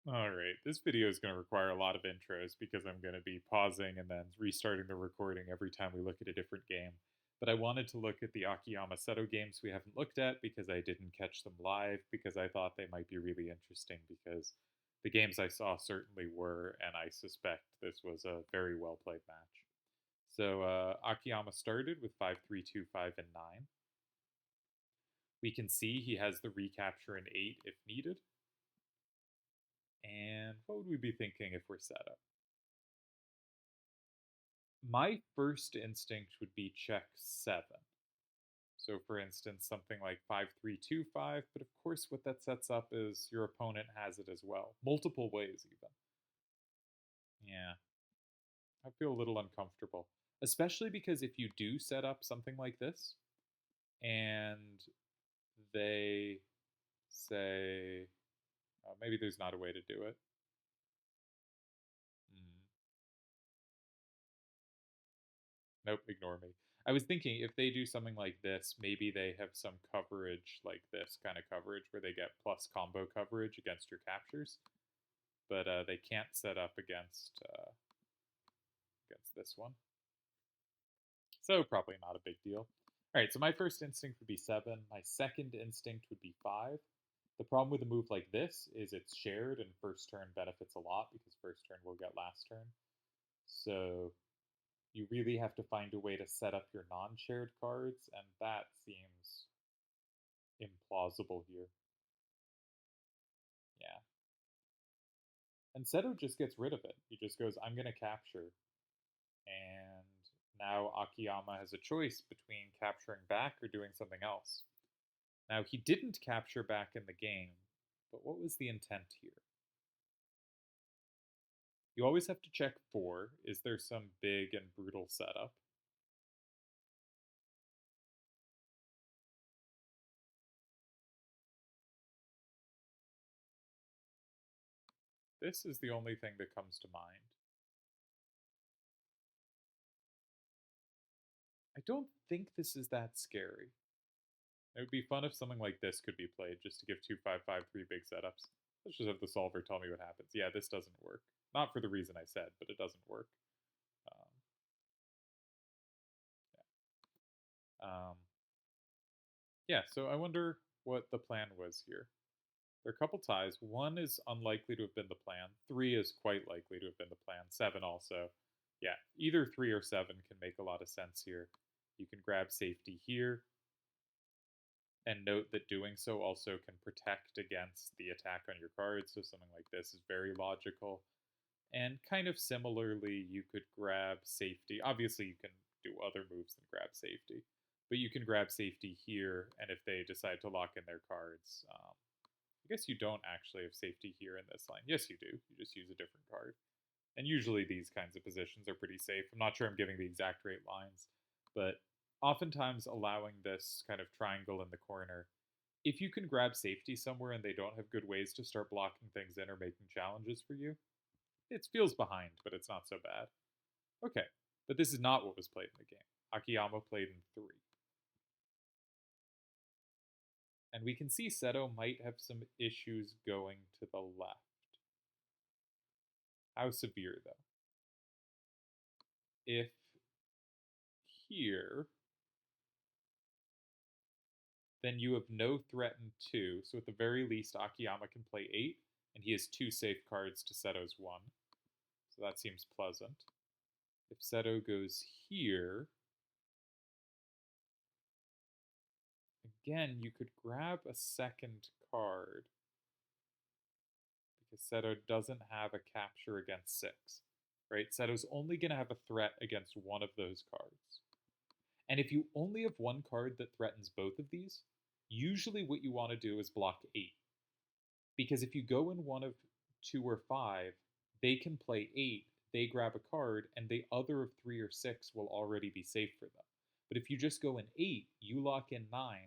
Alright, this video is going to require a lot of intros because I'm going to be pausing and then restarting the recording every time we look at a different game. But I wanted to look at the Akiyama Seto games we haven't looked at because I didn't catch them live, because I thought they might be really interesting, because the games I saw certainly were, and I suspect this was a very well played match. So Akiyama started with 5-3-2-5 and 9. We can see he has the recapture in 8 if needed. And what would we be thinking if we're set up? My first instinct would be check 7. So, for instance, something like 5-3-2-5, but of course, what that sets up is your opponent has it as well. Multiple ways, even. Yeah, I feel a little uncomfortable. Especially because if you do set up something like this, and they say, oh, maybe there's not a way to do it. Hmm. Nope, ignore me. I was thinking if they do something like this, maybe they have some coverage like this kind of coverage where they get plus combo coverage against your captures, but they can't set up against this one. So probably not a big deal. All right, so my first instinct would be 7. My second instinct would be 5. The problem with a move like this is it's shared, and first turn benefits a lot because first turn will get last turn. So you really have to find a way to set up your non-shared cards, and that seems implausible here. Yeah. And Seto just gets rid of it. He just goes, I'm going to capture. And now Akiyama has a choice between capturing back or doing something else. Now, he didn't capture back in the game, but what was the intent here? You always have to check 4. Is there some big and brutal setup? This is the only thing that comes to mind. I don't think this is that scary. It would be fun if something like this could be played, just to give 2-5-5-3 big setups. Let's just have the solver tell me what happens. Yeah, this doesn't work. Not for the reason I said, but it doesn't work. Um, yeah. Yeah, so I wonder what the plan was here. There are a couple ties. 1 is unlikely to have been the plan. 3 is quite likely to have been the plan. 7 also. Yeah, either 3 or 7 can make a lot of sense here. You can grab safety here, and note that doing so also can protect against the attack on your cards, so something like this is very logical. And kind of similarly, you could grab safety. Obviously, you can do other moves than grab safety, but you can grab safety here, and if they decide to lock in their cards, I guess you don't actually have safety here in this line. Yes, you do. You just use a different card. And usually these kinds of positions are pretty safe. I'm not sure I'm giving the exact right lines, but oftentimes allowing this kind of triangle in the corner, if you can grab safety somewhere and they don't have good ways to start blocking things in or making challenges for you, it feels behind, but it's not so bad. Okay, but this is not what was played in the game. Akiyama played in 3. And we can see Seto might have some issues going to the left. How severe, though? If here, then you have no threat in 2, so at the very least Akiyama can play 8, and he has 2 safe cards to Seto's 1. So that seems pleasant. If Seto goes here, again, you could grab a second card because Seto doesn't have a capture against 6, right? Seto's only going to have a threat against one of those cards. And if you only have one card that threatens both of these, usually what you want to do is block 8. Because if you go in one of 2 or 5, they can play 8, they grab a card, and the other of 3 or 6 will already be safe for them. But if you just go in 8, you lock in 9,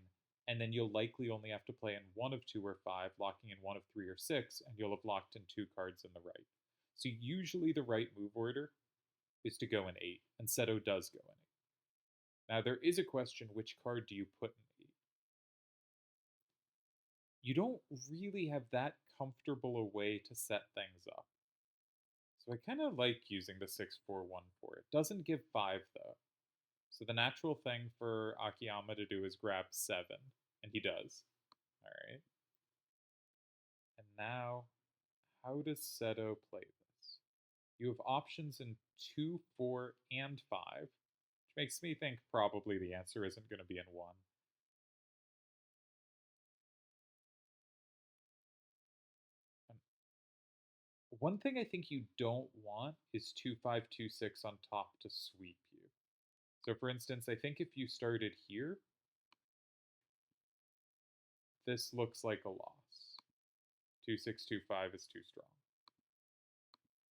and then you'll likely only have to play in one of 2 or 5, locking in one of 3 or 6, and you'll have locked in 2 cards in the right. So usually the right move order is to go in 8, and Seto does go in 8. Now there is a question, which card do you put in 8? You don't really have that comfortable a way to set things up. So I kind of like using the 6-4-1-4. It doesn't give 5 though. So the natural thing for Akiyama to do is grab 7, and he does. Alright. And now, how does Seto play this? You have options in 2, 4, and 5, which makes me think probably the answer isn't going to be in 1. And one thing I think you don't want is 2-5-2-6 on top to sweep you. So for instance, I think if you started here, this looks like a loss. 2-6-2-5 is too strong.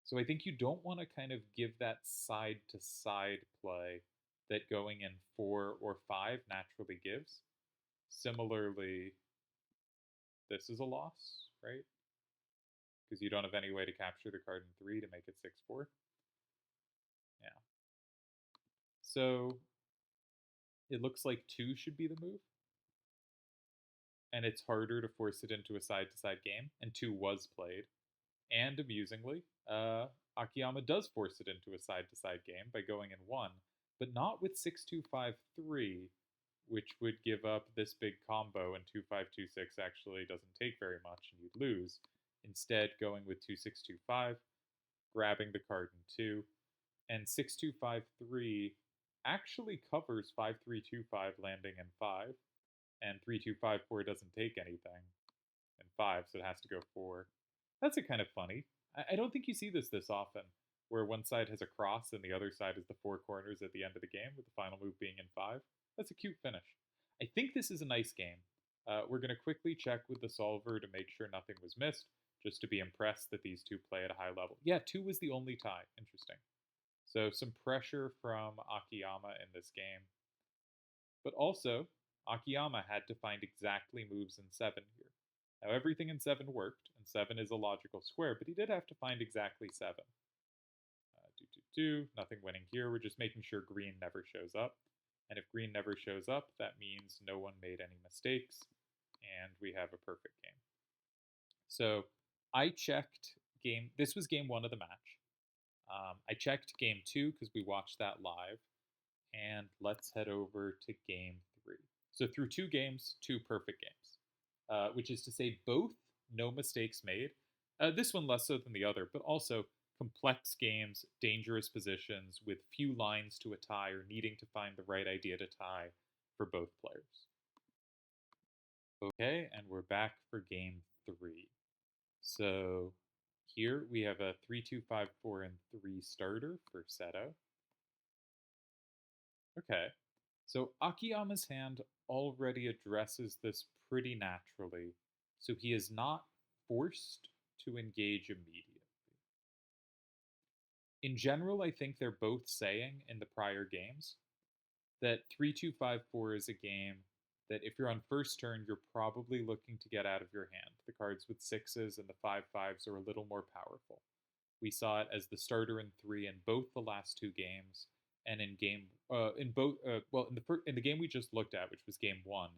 So I think you don't want to kind of give that side to side play that going in 4 or 5 naturally gives. Similarly, this is a loss, right? Because you don't have any way to capture the card in 3 to make it 6-4. Yeah. So it looks like 2 should be the move. And it's harder to force it into a side to side game. And 2 was played. And amusingly, Akiyama does force it into a side to side game by going in 1, but not with 6-2-5-3, which would give up this big combo, and 2-5-2-6 actually doesn't take very much and you'd lose. Instead, going with 2-6-2-5, grabbing the card in 2, and 6-2-5-3 actually covers 5-3-2-5 landing in 5, and 3-2-5-4 doesn't take anything in 5, so it has to go 4. That's a kind of funny. I don't think you see this often, where one side has a cross and the other side is the 4 corners at the end of the game, with the final move being in 5. That's a cute finish. I think this is a nice game. We're going to quickly check with the solver to make sure nothing was missed, just to be impressed that these two play at a high level. Yeah, 2 was the only tie. Interesting. So some pressure from Akiyama in this game. But also, Akiyama had to find exactly moves in 7 here. Now everything in 7 worked, and 7 is a logical square, but he did have to find exactly 7. Nothing winning here. We're just making sure green never shows up. And if green never shows up, that means no one made any mistakes, and we have a perfect game. So I checked game. This was game 1 of the match. I checked game 2 because we watched that live, and let's head over to game 3. So through 2 games, 2 perfect games, which is to say both no mistakes made. This one less so than the other, but also complex games, dangerous positions with few lines to a tie or needing to find the right idea to tie for both players. Okay, and we're back for game 3. So here we have a 3-2-5-4 and 3 starter for Seto. Okay, so Akiyama's hand already addresses this pretty naturally, so he is not forced to engage immediately. In general, I think they're both saying in the prior games that 3-2-5-4 is a game that if you're on first turn, you're probably looking to get out of your hand. The cards with 6s and the 5-5s are a little more powerful. We saw it as the starter in 3 in both the last 2 games, and in the game we just looked at, which was game 1,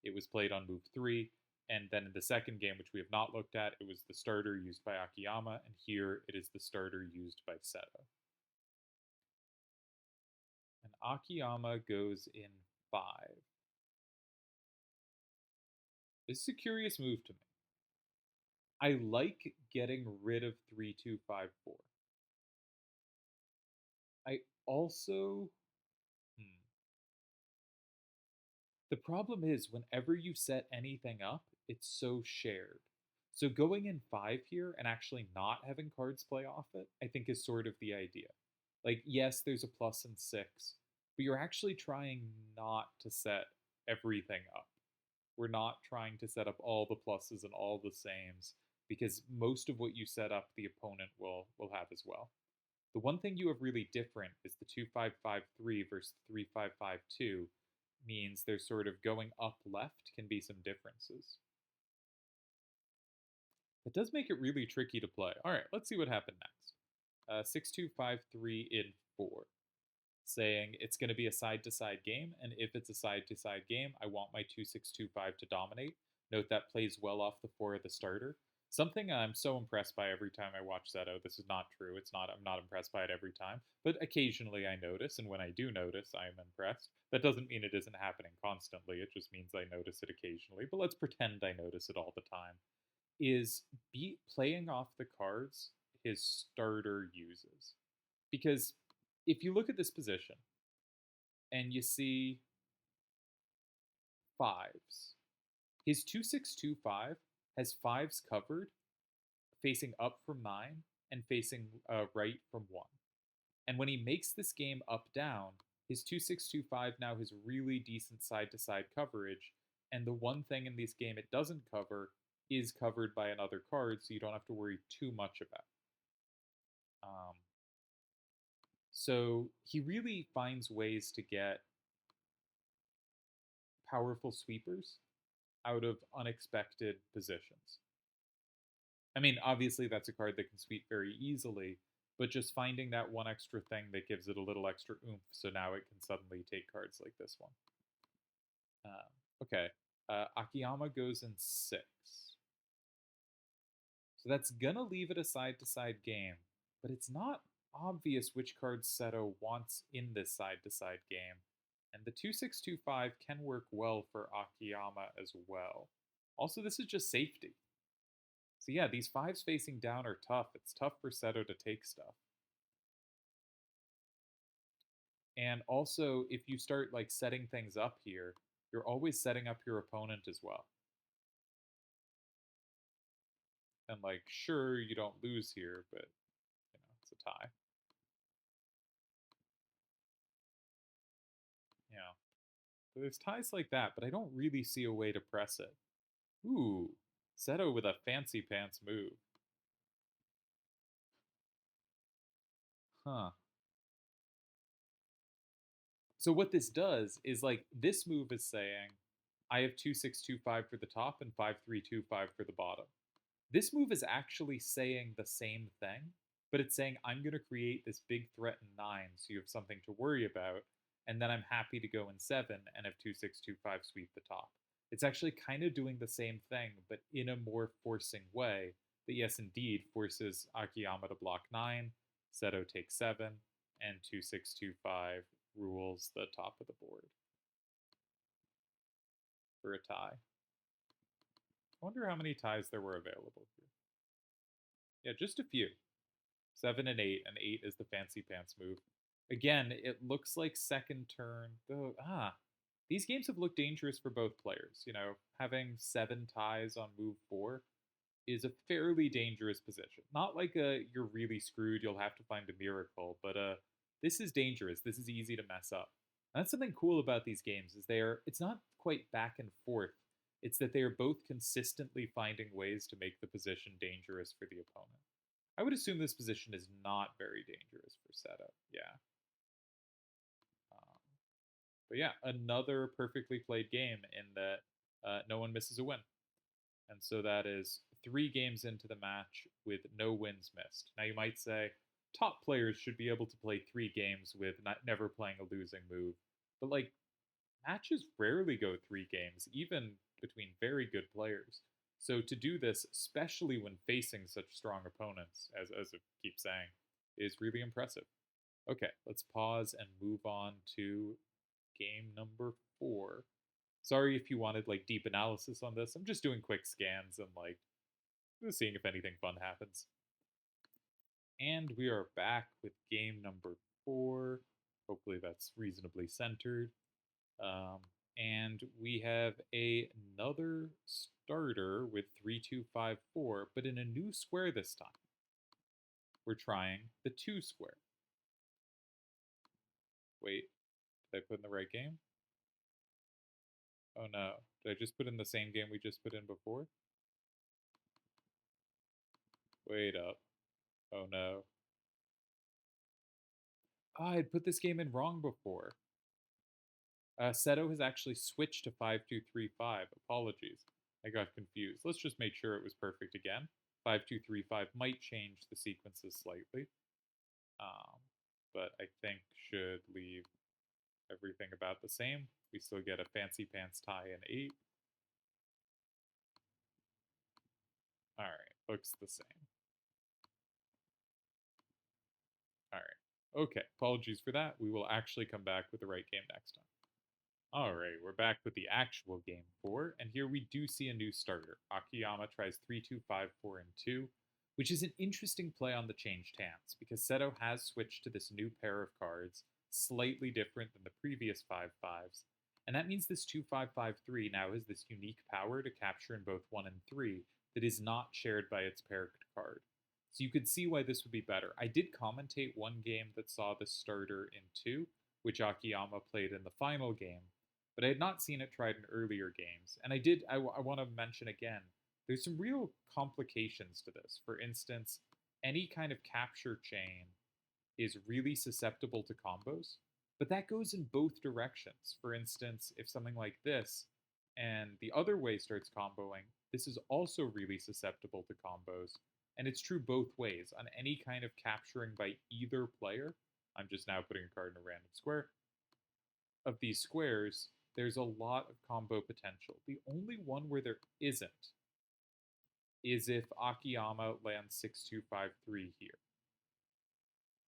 it was played on move 3, and then in the second game, which we have not looked at, it was the starter used by Akiyama, and here it is the starter used by Seto. And Akiyama goes in 5. This is a curious move to me. I like getting rid of 3-2-5-4. I also. The problem is, whenever you set anything up, it's so shared. So going in 5 here and actually not having cards play off it, I think is sort of the idea. Like, yes, there's a plus in 6, but you're actually trying not to set everything up. We're not trying to set up all the pluses and all the sames, because most of what you set up, the opponent will have as well. The one thing you have really different is the 2-5-5-3 versus 3-5-5-2 means there's sort of going up left can be some differences. It does make it really tricky to play. All right, let's see what happened next. 6-2-5-3 in 4, saying it's going to be a side-to-side game, and if it's a side-to-side game, I want my 2-6-2-5 to dominate. Note that plays well off the 4 of the starter. Something I'm so impressed by every time I watch Seto. This is not true. It's not. I'm not impressed by it every time, but occasionally I notice, and when I do notice, I am impressed. That doesn't mean it isn't happening constantly. It just means I notice it occasionally. But let's pretend I notice it all the time. Is playing off the cards his starter uses, because if you look at this position and you see fives, his 2625 has fives covered facing up from 9 and facing right from 1. And when he makes this game up down, his 2625 now has really decent side to side coverage. And the one thing in this game it doesn't cover is covered by another card, so you don't have to worry too much about. Um, so he really finds ways to get powerful sweepers out of unexpected positions. I mean, obviously that's a card that can sweep very easily, but just finding that one extra thing that gives it a little extra oomph, so now it can suddenly take cards like this one. Okay, Akiyama goes in 6. So that's gonna leave it a side-to-side game, but it's not obvious which cards Seto wants in this side-to-side game, and the 2625 can work well for Akiyama as well. Also, this is just safety. So yeah, these fives facing down are tough. It's tough for Seto to take stuff. And also, if you start like setting things up here, you're always setting up your opponent as well. And like, sure, you don't lose here, but it's a tie. Yeah. So there's ties like that, but I don't really see a way to press it. Ooh, Seto with a fancy pants move. Huh. So what this does is like this move is saying I have 2625 for the top and 5325 for the bottom. This move is actually saying the same thing, but it's saying I'm going to create this big threat in 9 so you have something to worry about, and then I'm happy to go in 7 and have 2625 sweep the top. It's actually kind of doing the same thing, but in a more forcing way that, yes, indeed, forces Akiyama to block 9, Seto takes 7, and 2625 rules the top of the board for a tie. I wonder how many ties there were available here. Yeah, just a few. 7 and 8, and 8 is the fancy pants move. Again, it looks like second turn, though. These games have looked dangerous for both players. Having 7 ties on move 4 is a fairly dangerous position. Not like you're really screwed, you'll have to find a miracle, but this is dangerous. This is easy to mess up. And that's something cool about these games is it's not quite back and forth. It's that they are both consistently finding ways to make the position dangerous for the opponent. I would assume this position is not very dangerous for Seto. Yeah. Um, but yeah, another perfectly played game in that no one misses a win. And so that is 3 games into the match with no wins missed. Now you might say, top players should be able to play 3 games with never playing a losing move. But like, matches rarely go 3 games, even between very good players. So to do this, especially when facing such strong opponents, as I keep saying, is really impressive. Okay, let's pause and move on to game number 4. Sorry if you wanted like deep analysis on this. I'm just doing quick scans and like seeing if anything fun happens. And we are back with game number 4. Hopefully that's reasonably centered. Um, and we have another starter with 3254, but in a new square this time. We're trying the 2 square. Wait, did I put in the right game? Oh no, did I just put in the same game we just put in before? Wait up. Oh no. I had put this game in wrong before. Seto has actually switched to 5235. Apologies. I got confused. Let's just make sure it was perfect again. 5235 might change the sequences slightly, but I think should leave everything about the same. We still get a fancy pants tie in 8. All right, looks the same. All right. Okay, apologies for that. We will actually come back with the right game next time. All right, we're back with the actual game 4, and here we do see a new starter. Akiyama tries 3-2-5-4 and 2, which is an interesting play on the changed hands, because Seto has switched to this new pair of cards, slightly different than the previous 5-5s, and that means this 2-5-5-3 now has this unique power to capture in both 1 and 3 that is not shared by its paired card. So you could see why this would be better. I did commentate one game that saw this starter in 2, which Akiyama played in the final game, but I had not seen it tried in earlier games. And I want to mention again, there's some real complications to this. For instance, any kind of capture chain is really susceptible to combos, but that goes in both directions. For instance, if something like this and the other way starts comboing, this is also really susceptible to combos. And it's true both ways. On any kind of capturing by either player, I'm just now putting a card in a random square, of these squares, there's a lot of combo potential. The only one where there isn't is if Akiyama lands 6-2-5-3 here.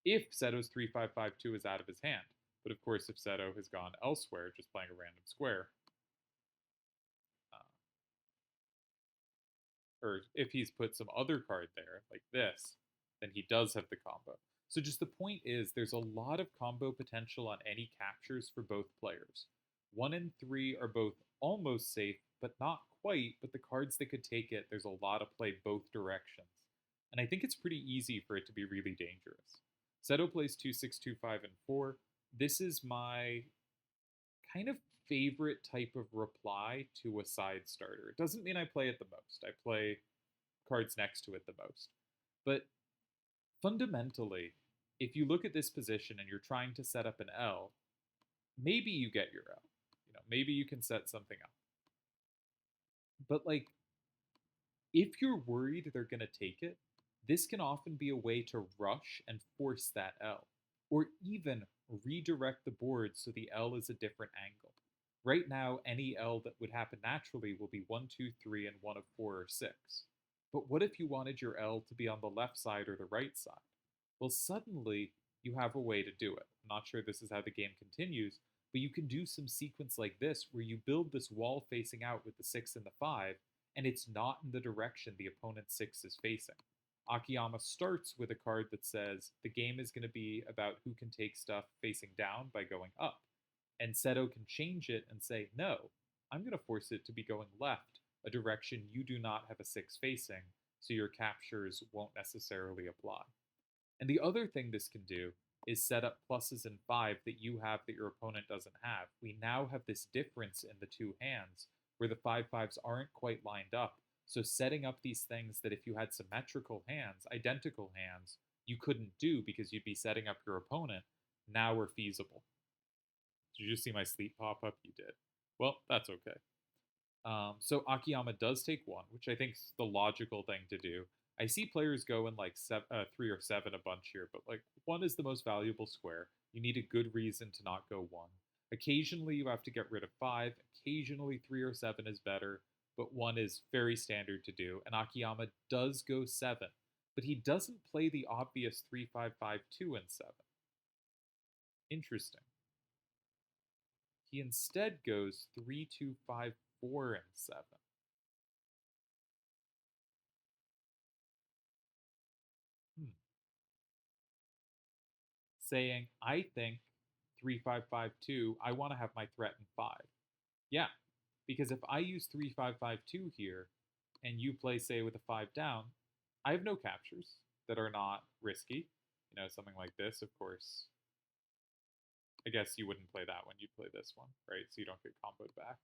If Seto's 3-5-5-2 is out of his hand. But of course, if Seto has gone elsewhere, just playing a random square, or if he's put some other card there, like this, then he does have the combo. So just the point is, there's a lot of combo potential on any captures for both players. 1 and 3 are both almost safe, but not quite, but the cards that could take it, there's a lot of play both directions. And I think it's pretty easy for it to be really dangerous. Seto plays 2-6-2-5 and 4. This is my kind of favorite type of reply to a side starter. It doesn't mean I play it the most. I play cards next to it the most. But fundamentally, if you look at this position and you're trying to set up an L, maybe you get your L. Maybe you can set something up. But like, if you're worried they're going to take it, this can often be a way to rush and force that L, or even redirect the board so the L is a different angle. Right now, any L that would happen naturally will be 1, 2, 3, and 1 of 4 or 6. But what if you wanted your L to be on the left side or the right side? Well, suddenly you have a way to do it. I'm not sure this is how the game continues, but you can do some sequence like this where you build this wall facing out with the 6 and the 5, and it's not in the direction the opponent's 6 is facing. Akiyama starts with a card that says the game is going to be about who can take stuff facing down by going up. And Seto can change it and say, no, I'm going to force it to be going left, a direction you do not have a 6 facing, so your captures won't necessarily apply. And the other thing this can do is set up pluses and 5 that you have that your opponent doesn't have. We now have this difference in the two hands where the 5-5s aren't quite lined up. So setting up these things that if you had symmetrical hands, identical hands, you couldn't do because you'd be setting up your opponent, now are feasible. Did you just see my sleep pop up? You did. Well, that's okay. So Akiyama does take 1, which I think is the logical thing to do. I see players go in like 3 or 7 a bunch here, but like 1 is the most valuable square. You need a good reason to not go 1. Occasionally you have to get rid of 5. Occasionally 3 or 7 is better, but 1 is very standard to do. And Akiyama does go 7, but he doesn't play the obvious 3-5-5-2 and 7. Interesting. He instead goes 3-2-5-4 and 7. Saying, I think 3-5-5-2, I want to have my threat in 5. Yeah, because if I use 3-5-5-2 here, and you play, say, with a 5 down, I have no captures that are not risky. Something like this, of course. I guess you wouldn't play that one, you'd play this one, right? So you don't get comboed back.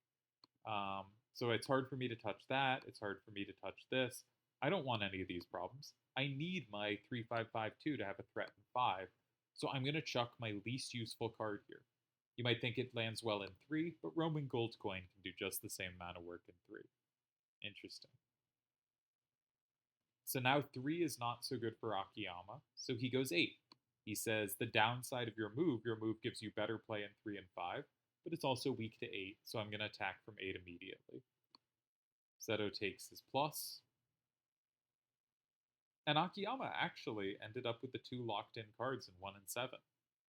So it's hard for me to touch that. It's hard for me to touch this. I don't want any of these problems. I need my 3-5-5-2 to have a threat in 5. So I'm going to chuck my least useful card here. You might think it lands well in 3, but Roman Gold Coin can do just the same amount of work in 3. Interesting. So now 3 is not so good for Akiyama, so he goes 8. He says the downside of your move gives you better play in 3 and 5, but it's also weak to 8, so I'm going to attack from 8 immediately. Seto takes his plus. And Akiyama actually ended up with the two locked in cards in 1 and 7.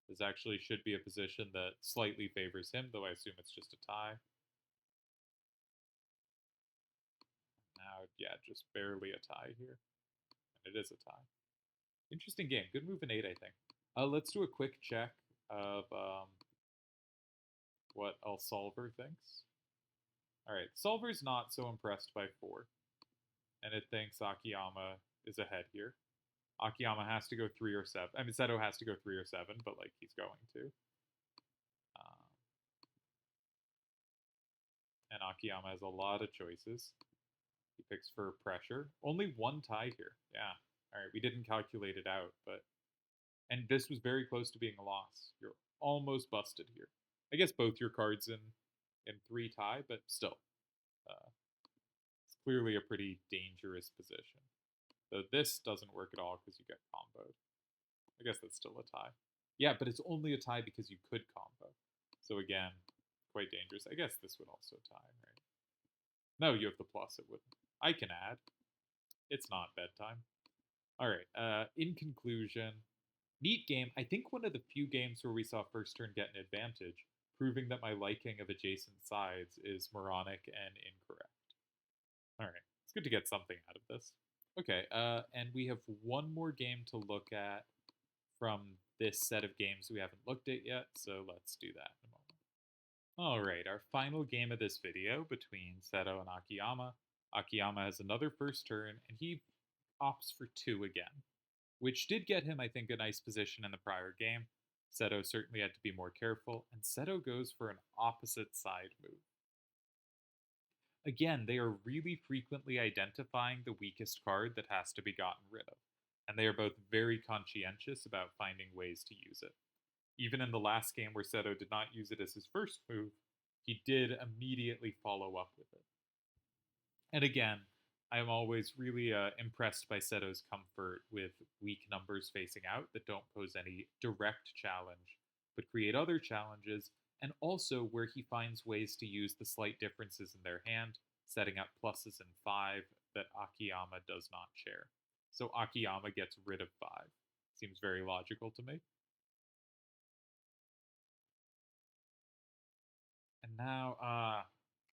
This actually should be a position that slightly favors him, though I assume it's just a tie. Now, yeah, just barely a tie here. And it is a tie. Interesting game. Good move in 8, I think. Let's do a quick check of what El Solver thinks. Alright, Solver's not so impressed by 4. And it thinks Akiyama is ahead here. Akiyama has to go 3 or 7. I mean, Seto has to go 3 or 7, but, like, he's going to. And Akiyama has a lot of choices. He picks for pressure. Only one tie here. Yeah. Alright, we didn't calculate it out, but... And this was very close to being a loss. You're almost busted here. I guess both your cards in 3 tie, but still. It's clearly a pretty dangerous position. Though this doesn't work at all because you get comboed. I guess that's still a tie. Yeah, but it's only a tie because you could combo. So again, quite dangerous. I guess this would also tie, right? No, you have the plus, it wouldn't. I can add. It's not bedtime. Alright, in conclusion, neat game. I think one of the few games where we saw first turn get an advantage, proving that my liking of adjacent sides is moronic and incorrect. Alright, it's good to get something out of this. Okay, and we have one more game to look at from this set of games we haven't looked at yet, so let's do that in a moment. Alright, our final game of this video between Seto and Akiyama. Akiyama has another first turn, and he opts for 2 again, which did get him, I think, a nice position in the prior game. Seto certainly had to be more careful, and Seto goes for an opposite side move. Again, they are really frequently identifying the weakest card that has to be gotten rid of, and they are both very conscientious about finding ways to use it. Even in the last game where Seto did not use it as his first move, he did immediately follow up with it. And again, I am always really impressed by Seto's comfort with weak numbers facing out that don't pose any direct challenge, but create other challenges, and also where he finds ways to use the slight differences in their hand, setting up pluses in 5 that Akiyama does not share. So Akiyama gets rid of 5. Seems very logical to me. And now,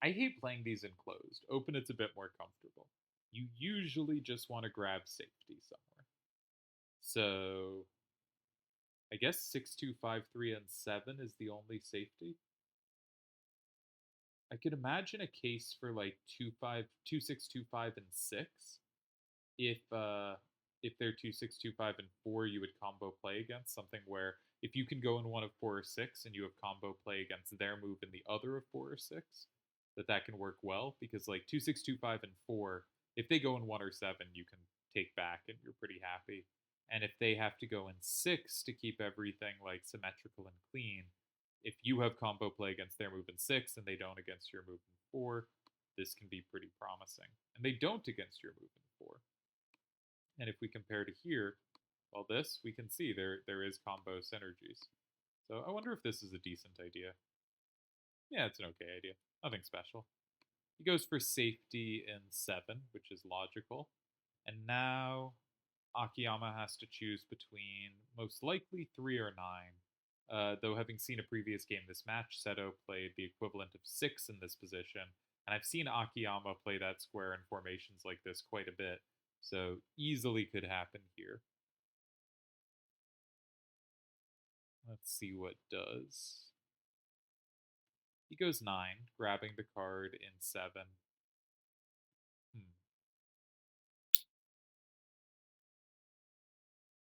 I hate playing these enclosed. Open, it's a bit more comfortable. You usually just want to grab safety somewhere. So, I guess 6, 2, 5, 3, and 7 is the only safety. I could imagine a case for like 2, 5, 2, 6, 2, 5, and 6. If they're 2, 6, 2, 5, and 4, you would combo play against something where if you can go in one of 4 or 6 and you have combo play against their move in the other of 4 or 6, that can work well because like 2, 6, 2, 5, and 4, if they go in 1 or 7, you can take back and you're pretty happy. And if they have to go in 6 to keep everything like symmetrical and clean, if you have combo play against their move in 6 and they don't against your move in 4, this can be pretty promising. And they don't against your move in 4. And if we compare to here, well, this, we can see there is combo synergies. So I wonder if this is a decent idea. Yeah, it's an okay idea. Nothing special. He goes for safety in 7, which is logical. And now Akiyama has to choose between most likely 3 or 9. Though having seen a previous game this match, Seto played the equivalent of 6 in this position, and I've seen Akiyama play that square in formations like this quite a bit, so easily could happen here. Let's see what does. He goes 9, grabbing the card in 7.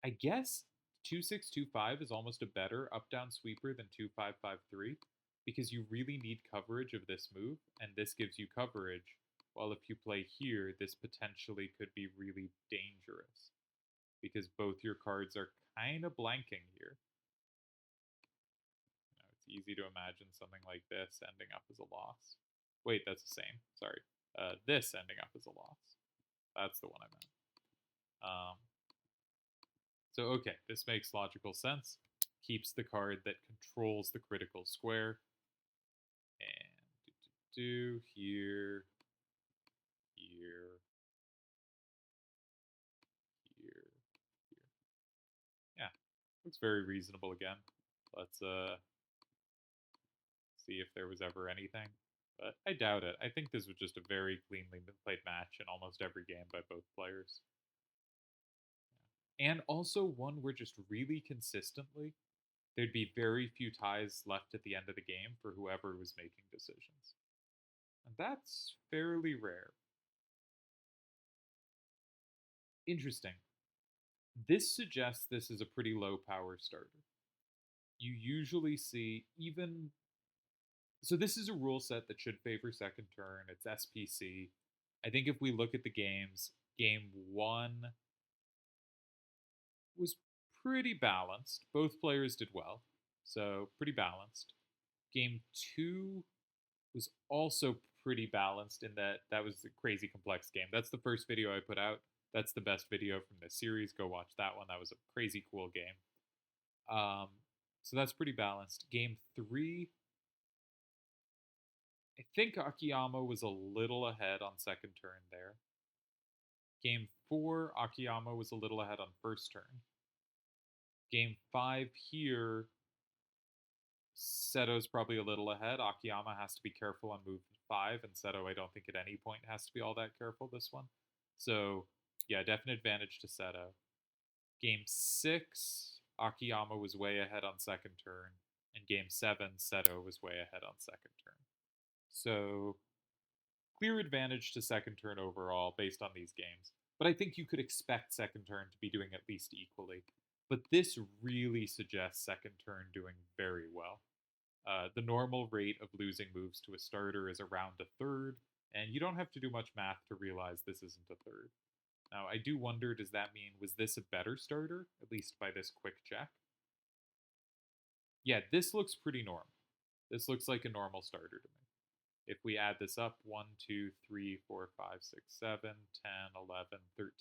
I guess 2625 is almost a better up-down sweeper than 2553 because you really need coverage of this move, and this gives you coverage, while if you play here, this potentially could be really dangerous because both your cards are kind of blanking here. It's easy to imagine something like this ending up as a loss. Wait, that's the same. Sorry. This ending up as a loss. That's the one I meant. So, okay, this makes logical sense. Keeps the card that controls the critical square. And here, here, here, Looks very reasonable again. Let's see if there was ever anything. But I doubt it. I think this was just a very cleanly played match in almost every game by both players. And also one where just really consistently there'd be very few ties left at the end of the game for whoever was making decisions. And that's fairly rare. Interesting. This suggests this is a pretty low power starter. You usually see even. So, this is a rule set that should favor second turn. It's SPC. I think if we look at the games, game one was pretty balanced. Both players did well. So, pretty balanced. Game two was also pretty balanced in that that was a crazy complex game. That's the first video I put out. That's the best video from this series. Go watch that one. That was a crazy cool game. So that's pretty balanced. Game three, I think Akiyama was a little ahead on second turn there. Game four, Akiyama was a little ahead on first turn. Game five here, Seto's probably a little ahead. Akiyama has to be careful on move five, and Seto, I don't think at any point has to be all that careful this one. So, yeah, definite advantage to Seto. Game six, Akiyama was way ahead on second turn. And game seven, Seto was way ahead on second turn. So, clear advantage to second turn overall based on these games. But I think you could expect second turn to be doing at least equally. But this really suggests second turn doing very well. The normal rate of losing moves to a starter is around a third, and you don't have to do much math to realize this isn't a third. Now, I do wonder, does that mean, was this a better starter, at least by this quick check? Yeah, this looks pretty normal. This looks like a normal starter to me. If we add this up, 1, 2, 3, 4, 5, 6, 7, 10, 11, 13.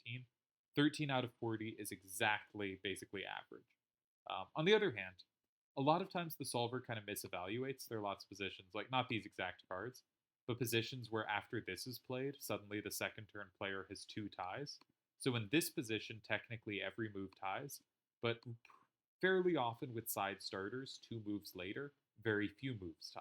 13 out of 40 is exactly basically average. On the other hand, a lot of times the solver kind of misevaluates their lots of positions, like not these exact cards, but positions where after this is played, suddenly the second turn player has two ties. So in this position, technically every move ties, but fairly often with side starters, two moves later, very few moves tie.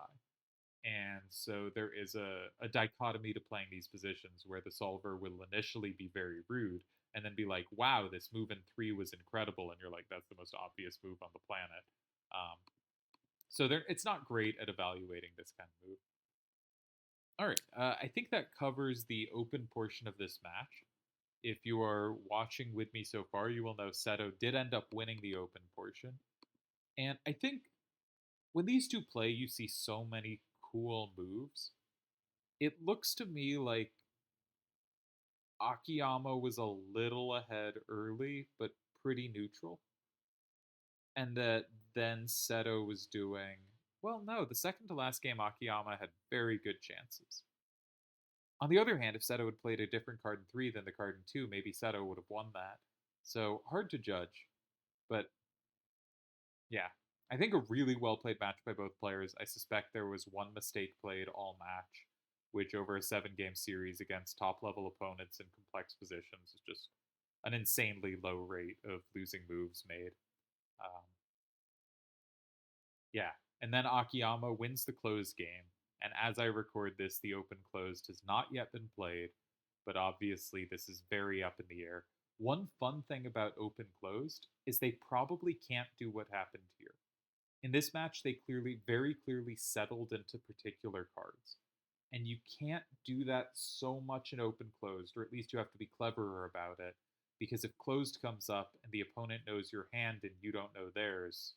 And so there is a dichotomy to playing these positions where the solver will initially be very rude and then be like, wow, this move in three was incredible. And you're like, that's the most obvious move on the planet. So it's not great at evaluating this kind of move. All right, I think that covers the open portion of this match. If you are watching with me so far, you will know Seto did end up winning the open portion. And I think when these two play, you see so many cool moves. It looks to me like Akiyama was a little ahead early, but pretty neutral. And that then Seto was doing, well, no, the second to last game, Akiyama had very good chances. On the other hand, if Seto had played a different card in three than the card in two, maybe Seto would have won that. So hard to judge. But yeah, I think a really well played match by both players. I suspect there was one mistake played all match, which over a 7-game series against top level opponents in complex positions is just an insanely low rate of losing moves made. Um, yeah, and then Akiyama wins the closed game. And as I record this, the open closed has not yet been played, but obviously this is very up in the air. One fun thing about open closed is they probably can't do what happened here. In this match, they very clearly settled into particular cards. And you can't do that so much in open closed, or at least you have to be cleverer about it. Because if closed comes up and the opponent knows your hand and you don't know theirs,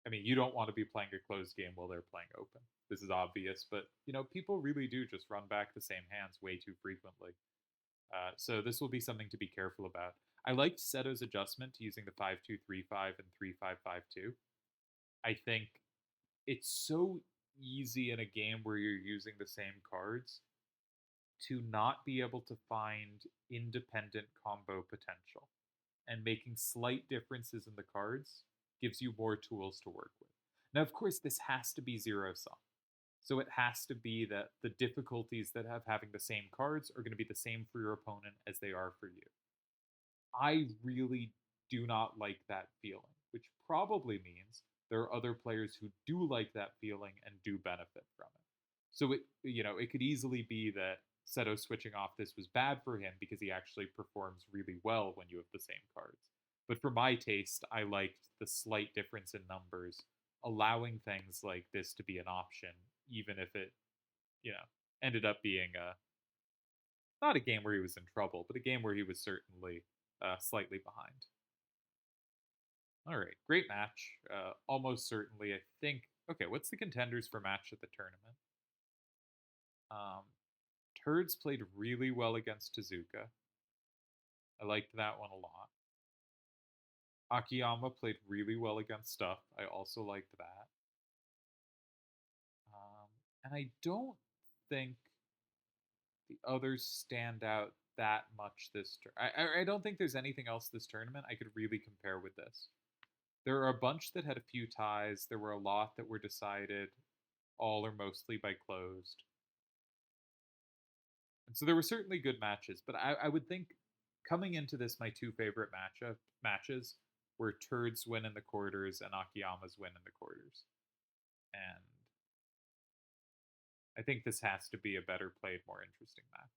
I mean, you don't want to be playing a closed game while they're playing open. This is obvious, but people really do just run back the same hands way too frequently. So this will be something to be careful about. I liked Seto's adjustment to using the 5-2-3-5 and 3-5-5-2. I think it's so easy in a game where you're using the same cards to not be able to find independent combo potential. And making slight differences in the cards gives you more tools to work with. Now, of course, this has to be zero sum. So it has to be that the difficulties that have having the same cards are going to be the same for your opponent as they are for you. I really do not like that feeling, which probably means there are other players who do like that feeling and do benefit from it. So it could easily be that Seto switching off this was bad for him because he actually performs really well when you have the same cards. But for my taste, I liked the slight difference in numbers, allowing things like this to be an option, even if it, you know, ended up being not a game where he was in trouble, but a game where he was certainly slightly behind. All right, great match. Almost certainly, I think. Okay, what's the contenders for match at the tournament? Um, Turds played really well against Tezuka. I liked that one a lot. Akiyama played really well against Stuff. I also liked that. And I don't think the others stand out that much this turn. I don't think there's anything else this tournament I could really compare with this. There are a bunch that had a few ties. There were a lot that were decided all or mostly by closed. And so there were certainly good matches, but I would think coming into this, my two favorite matches were Turds win in the quarters and Akiyama's win in the quarters. And I think this has to be a better played, more interesting match.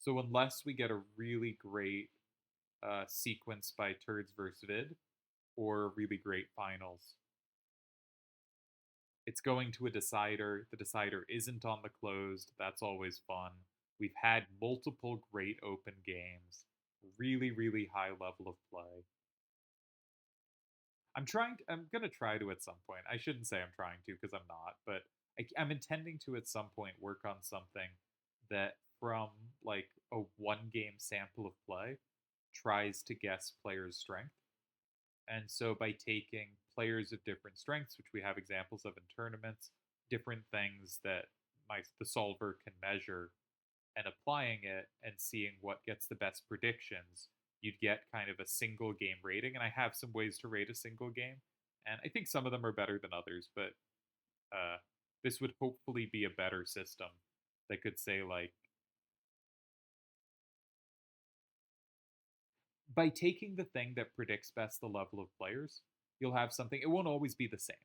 So unless we get a really great sequence by Turds versus Vid or a really great finals, it's going to a decider. The decider isn't on the closed. That's always fun. We've had multiple great open games, really, really high level of play. I'm gonna try to at some point. I shouldn't say I'm trying to because I'm not, but I'm intending to at some point work on something that from like a one game sample of play tries to guess players' strength. And so by taking players of different strengths, which we have examples of in tournaments, different things that the solver can measure, and applying it and seeing what gets the best predictions, you'd get kind of a single game rating. And I have some ways to rate a single game, and I think some of them are better than others, but uh, this would hopefully be a better system that could say like by taking the thing that predicts best the level of players, you'll have something. It won't always be the same.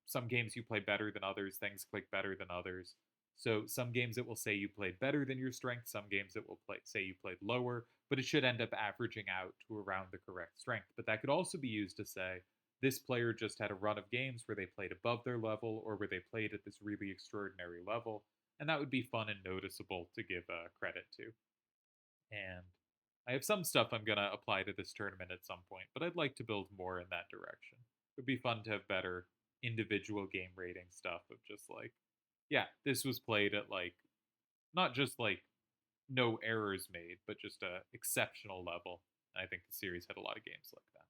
Some games you play better than others, things click better than others. So some games it will say you played better than your strength, some games it will say you played lower, but it should end up averaging out to around the correct strength. But that could also be used to say this player just had a run of games where they played above their level or where they played at this really extraordinary level, and that would be fun and noticeable to give credit to. And I have some stuff I'm going to apply to this tournament at some point, but I'd like to build more in that direction. It would be fun to have better individual game rating stuff of just like, yeah, this was played at like, not just like no errors made, but just a exceptional level. And I think the series had a lot of games like that.